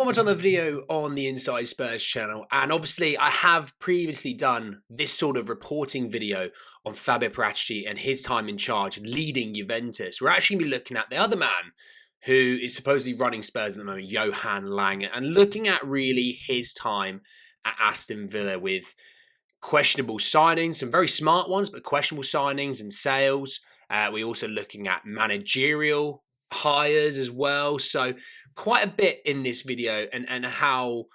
One more time, the video on the Inside Spurs channel, and obviously I have previously done this sort of reporting video on Fabio Paratici and his time in charge leading Juventus. We're actually going to be looking at the other man who is supposedly running Spurs at the moment, Johan Lange, and looking at really his time at Aston Villa with questionable signings, some very smart ones, but questionable signings and sales. We're also looking at managerial hires as well. So quite a bit in this video and how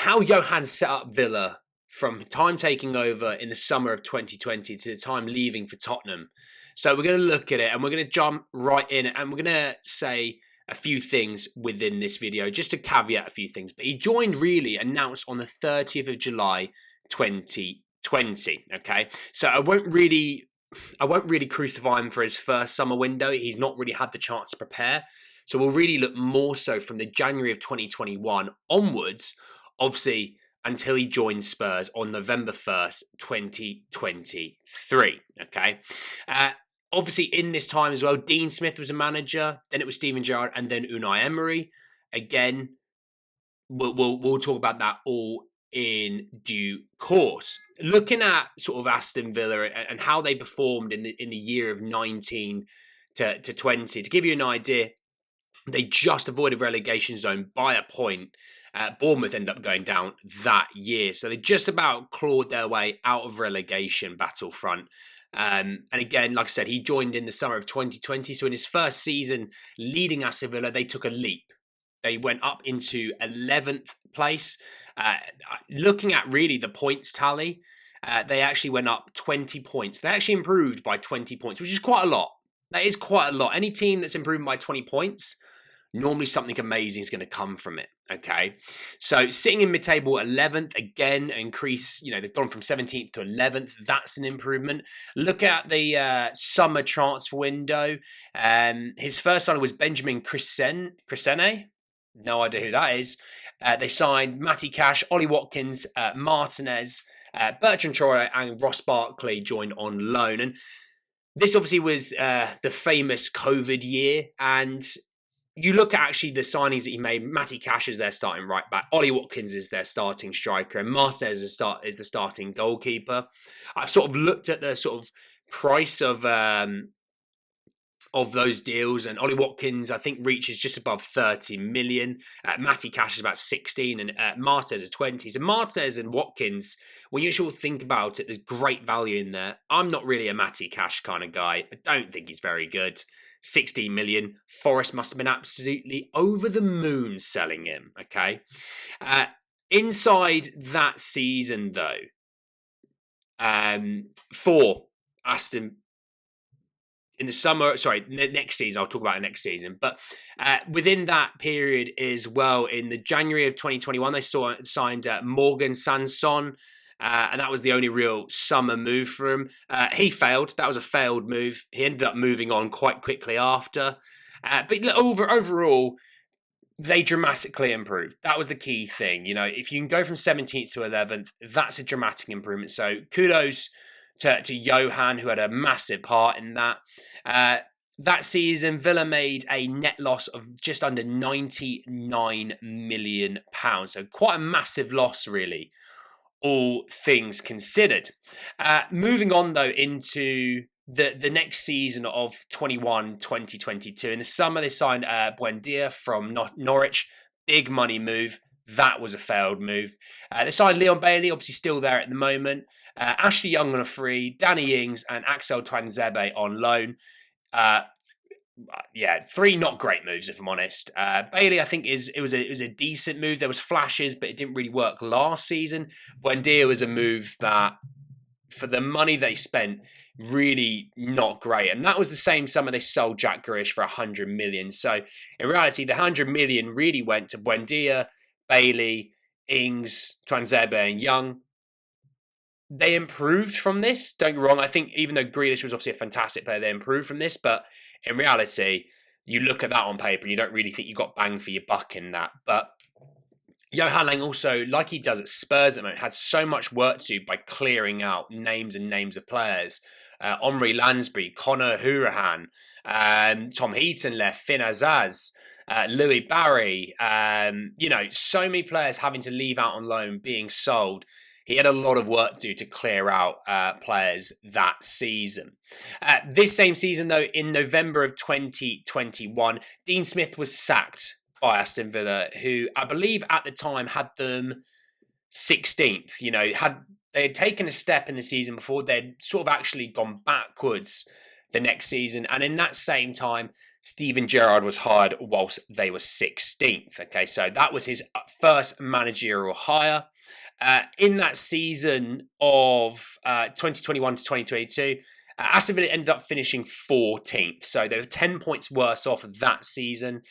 Johan set up Villa from time taking over in the summer of 2020 to the time leaving for Tottenham. So we're going to look at it and we're going to jump right in and we're going to say a few things within this video, just to caveat a few things. But he joined really announced on the 30th of July 2020. Okay, so I won't really crucify him for his first summer window. He's not really had the chance to prepare. So we'll really look more so from the January of 2021 onwards, obviously, until he joined Spurs on November 1st, 2023. Okay. Obviously, in this time as well, Dean Smith was a manager, then it was Steven Gerrard, and then Unai Emery. Again, we'll talk about that all in due course. Looking at sort of Aston Villa and how they performed in the year of 19 to 20, to give you an idea, they just avoided relegation zone by a point. Bournemouth ended up going down that year, so they just about clawed their way out of relegation battlefront. And again, like I said, he joined in the summer of 2020. So in his first season leading Aston Villa, they took a leap. They went up into 11th place. Looking at really the points tally, they actually went up 20 points. They actually improved by 20 points, which is quite a lot. That is quite a lot. Any team that's improving by 20 points, normally something amazing is going to come from it. Okay, so sitting in mid-table 11th, again, increase, they've gone from 17th to 11th. That's an improvement. Look at the summer transfer window. His first signing was Benjamin Crescene. No idea who that is. They signed Matty Cash, Ollie Watkins, Martinez, Bertrand Traore, and Ross Barkley joined on loan. And this obviously was the famous COVID year, and you look at actually the signings that he made. Matty Cash is their starting right back. Ollie Watkins is their starting striker. And Martinez is the starting goalkeeper. I've sort of looked at the sort of price of those deals. And Ollie Watkins, I think, reaches just above 30 million. Matty Cash is about 16 and Martinez is 20. So Martinez and Watkins, when you sort of think about it, there's great value in there. I'm not really a Matty Cash kind of guy. I don't think he's very good. 16 million. Forest must have been absolutely over the moon selling him. Okay. Inside that season, though, for Aston in the summer, next season, I'll talk about it next season. But within that period as well, in the January of 2021, they signed Morgan Sanson. And that was the only real summer move for him. He failed. That was a failed move. He ended up moving on quite quickly after. But overall, they dramatically improved. That was the key thing. If you can go from 17th to 11th, that's a dramatic improvement. So kudos to Johan, who had a massive part in that. That season, Villa made a net loss of just under £99 million. So quite a massive loss, really, all things considered. Moving on, though, into the next season of 2022. In the summer, they signed Buendia from Norwich. Big money move. That was a failed move. They signed Leon Bailey, obviously still there at the moment. Ashley Young on a free. Danny Ings and Axel Tuanzebe on loan. Three not great moves, if I'm honest. Bailey, I think, it was a decent move. There was flashes, but it didn't really work last season. Buendia was a move that, for the money they spent, really not great. And that was the same summer they sold Jack Grealish for 100 million. So in reality, the 100 million really went to Buendia, Bailey, Ings, Tuanzebe, and Young. They improved from this. Don't get me wrong. I think even though Grealish was obviously a fantastic player, they improved from this. But in reality, you look at that on paper and you don't really think you got bang for your buck in that. But Johan Lange also, like he does at Spurs at the moment, has so much work to do by clearing out names and names of players. Omri Lansbury, Conor Hourihane, Tom Heaton left, Finn Azaz. Louis Barry, so many players having to leave out on loan, being sold. He had a lot of work to do to clear out players that season. This same season, though, in November of 2021, Dean Smith was sacked by Aston Villa, who I believe at the time had them 16th. They had taken a step in the season before. They'd sort of actually gone backwards the next season. And in that same time, Steven Gerrard was hired whilst they were 16th. Okay, so that was his first managerial hire. In that season of 2021 to 2022, Aston Villa ended up finishing 14th. So they were 10 points worse off that season,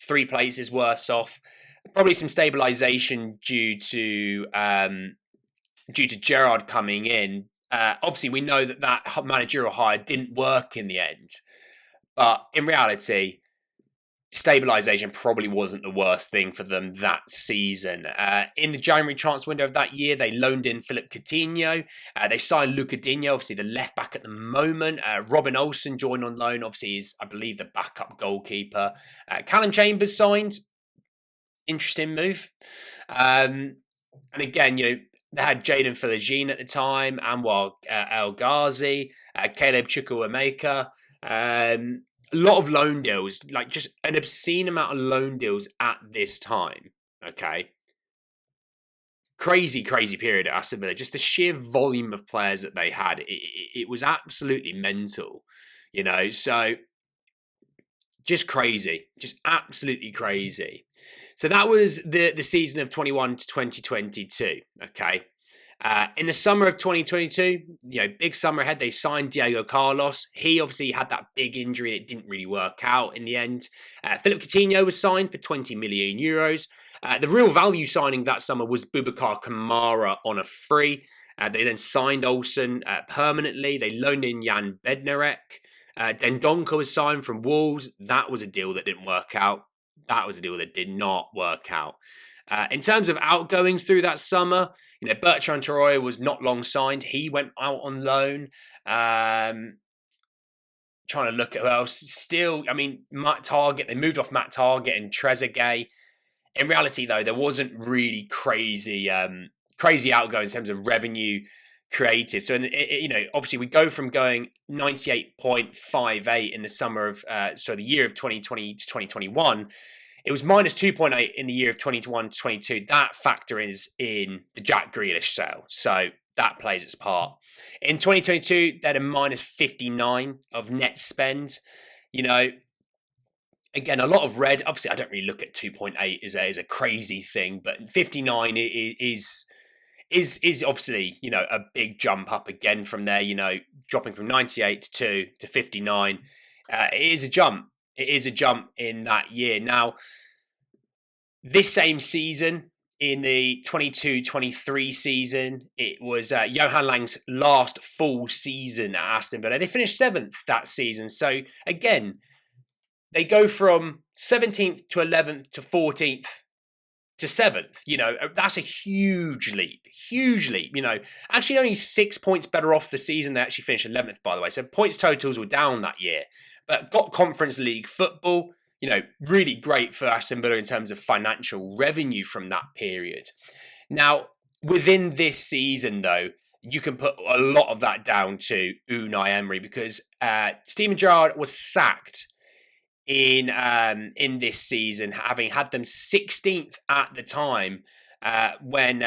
3 places worse off. Probably some stabilisation due to Gerrard coming in. Obviously, we know that managerial hire didn't work in the end. But in reality, stabilisation probably wasn't the worst thing for them that season. In the January transfer window of that year, they loaned in Philip Coutinho. They signed Luca Digne, obviously the left back at the moment. Robin Olsen joined on loan, obviously is, I believe, the backup goalkeeper. Callum Chambers signed. Interesting move. And again, they had Jaden Philogene at the time, Anwar El Ghazi, Caleb Chukwuemeka. A lot of loan deals, like just an obscene amount of loan deals at this time. Okay. Crazy period at Aston Villa. Just the sheer volume of players that they had. It was absolutely mental, so just crazy. Just absolutely crazy. So that was the season of 21 to 2022. Okay. In the summer of 2022, big summer ahead, they signed Diego Carlos. He obviously had that big injury. It didn't really work out in the end. Philip Coutinho was signed for 20 million euros. The real value signing that summer was Boubacar Kamara on a free. They then signed Olsen permanently. They loaned in Jan Bednarek. Dendonka was signed from Wolves. That was a deal that didn't work out. That was a deal that did not work out. In terms of outgoings through that summer, Bertrand Traore was not long signed. He went out on loan. Trying to look at who else. Still, Matt Target, they moved off Matt Target and Trezeguet. In reality, though, there wasn't really crazy outgoings in terms of revenue created. So, obviously we go from going 98.58 in the summer of, the year of 2020 to 2021. It was minus 2.8 in the year of 21 to 22. That factor is in the Jack Grealish sale. So that plays its part. In 2022, they had a minus 59 of net spend. Again, a lot of red. Obviously, I don't really look at 2.8 as a crazy thing, but 59 is obviously, a big jump up again from there, dropping from 98 to 59. It is a jump. It is a jump in that year. Now, this same season, in the 22-23 season, it was Johan Lange's last full season at Aston Villa. They finished 7th that season. So, again, they go from 17th to 11th to 14th to 7th. That's a huge leap. Actually only 6 points better off the season. They actually finished 11th, by the way. So points totals were down that year. But got Conference League football, really great for Aston Villa in terms of financial revenue from that period. Now, within this season, though, you can put a lot of that down to Unai Emery because Steven Gerrard was sacked in this season, having had them 16th at the time when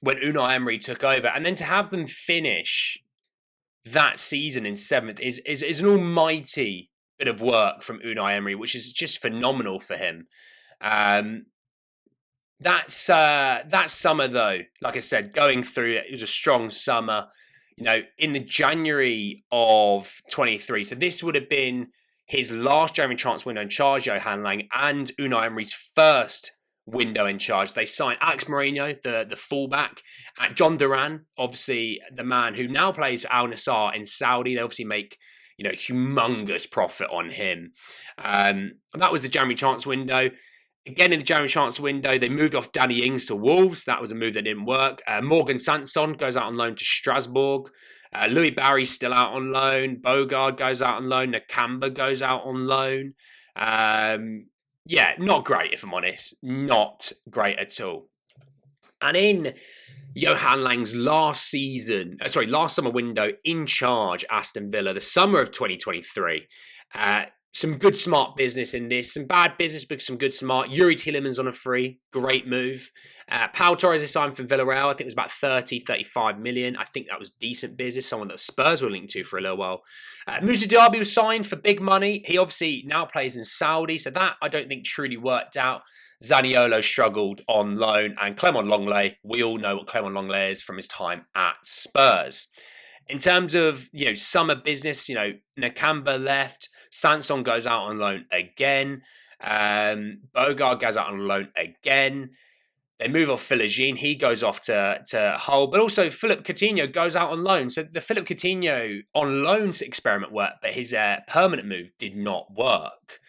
Unai Emery took over, and then to have them finish that season in 7th is an almighty bit of work from Unai Emery, which is just phenomenal for him. That summer, though, like I said, going through it was a strong summer. In the January of 23, so this would have been his last January transfer window in charge, Johan Lange, and Unai Emery's first window in charge. They signed Alex Moreno, the fullback, John Duran, obviously the man who now plays for Al Nassr in Saudi. They obviously make humongous profit on him. And that was the January transfer window. Again, in the January transfer window, they moved off Danny Ings to Wolves. That was a move that didn't work. Morgan Sanson goes out on loan to Strasbourg. Louis Barry's still out on loan. Bogard goes out on loan. Nakamba goes out on loan. Yeah, not great, if I'm honest. Not great at all. And in Johan Lange's last summer window in charge, Aston Villa, the summer of 2023. Some good smart business in this, some bad business, but some good smart. Yuri Tielemans on a free, great move. Pau Torres is signed for Villarreal. I think it was about 30, 35 million. I think that was decent business, someone that Spurs were linked to for a little while. Moussa Diaby was signed for big money. He obviously now plays in Saudi, so that I don't think truly worked out. Zaniolo struggled on loan, and Clement Lenglet, we all know what Clement Lenglet is from his time at Spurs. In terms of, summer business, Nakamba left, Sanson goes out on loan again, Bogard goes out on loan again. They move off Philogene, he goes off to Hull, but also Philip Coutinho goes out on loan. So the Philip Coutinho on loans experiment worked, but his permanent move did not work.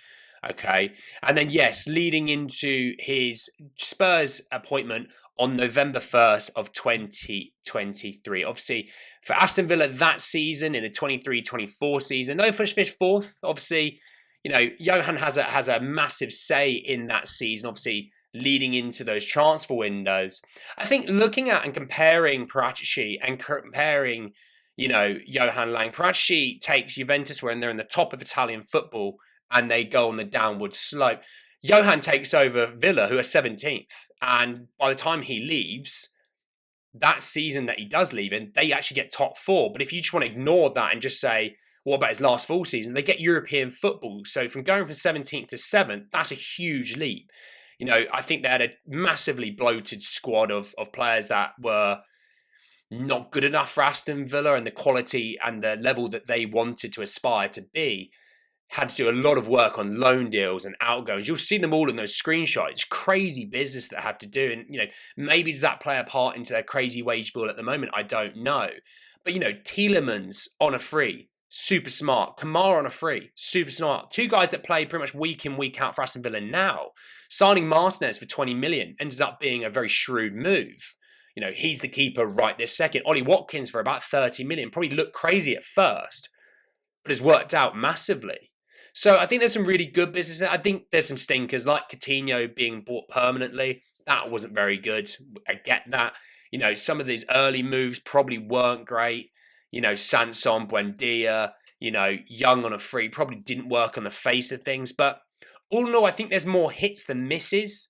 Okay. And then, yes, leading into his Spurs appointment on November 1st of 2023. Obviously, for Aston Villa that season, in the 23-24 season, no finished fourth. Obviously, Johan has a massive say in that season, obviously, leading into those transfer windows. I think looking at and comparing Paratici and comparing, Johan Lange, Paratici takes Juventus when they're in the top of Italian football and they go on the downward slope. Johan takes over Villa, who are 17th. And by the time he leaves, that season that he does leave in, they actually get top four. But if you just want to ignore that and just say, what about his last full season? They get European football. So from going from 17th to 7th, that's a huge leap. I think they had a massively bloated squad of players that were not good enough for Aston Villa, and the quality and the level that they wanted to aspire to be had to do a lot of work on loan deals and outgoings. You'll see them all in those screenshots. It's crazy business that have to do. And, maybe does that play a part into their crazy wage bill at the moment? I don't know. But, Tielemans on a free, super smart. Kamara on a free, super smart. Two guys that play pretty much week in, week out for Aston Villa now. Signing Martinez for 20 million ended up being a very shrewd move. He's the keeper right this second. Ollie Watkins for about 30 million. Probably looked crazy at first, but has worked out massively. So I think there's some really good business. I think there's some stinkers like Coutinho being bought permanently. That wasn't very good. I get that. Some of these early moves probably weren't great. Sanson, Buendia, Young on a free probably didn't work on the face of things. But all in all, I think there's more hits than misses.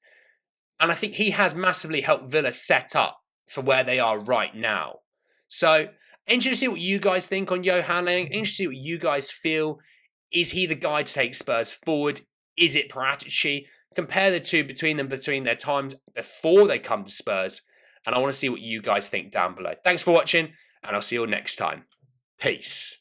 And I think he has massively helped Villa set up for where they are right now. So interested to see what you guys think on Johan Lange. Interested to see what you guys feel. Is he the guy to take Spurs forward? Is it Paratici? Compare the two between their times before they come to Spurs. And I want to see what you guys think down below. Thanks for watching, and I'll see you all next time. Peace.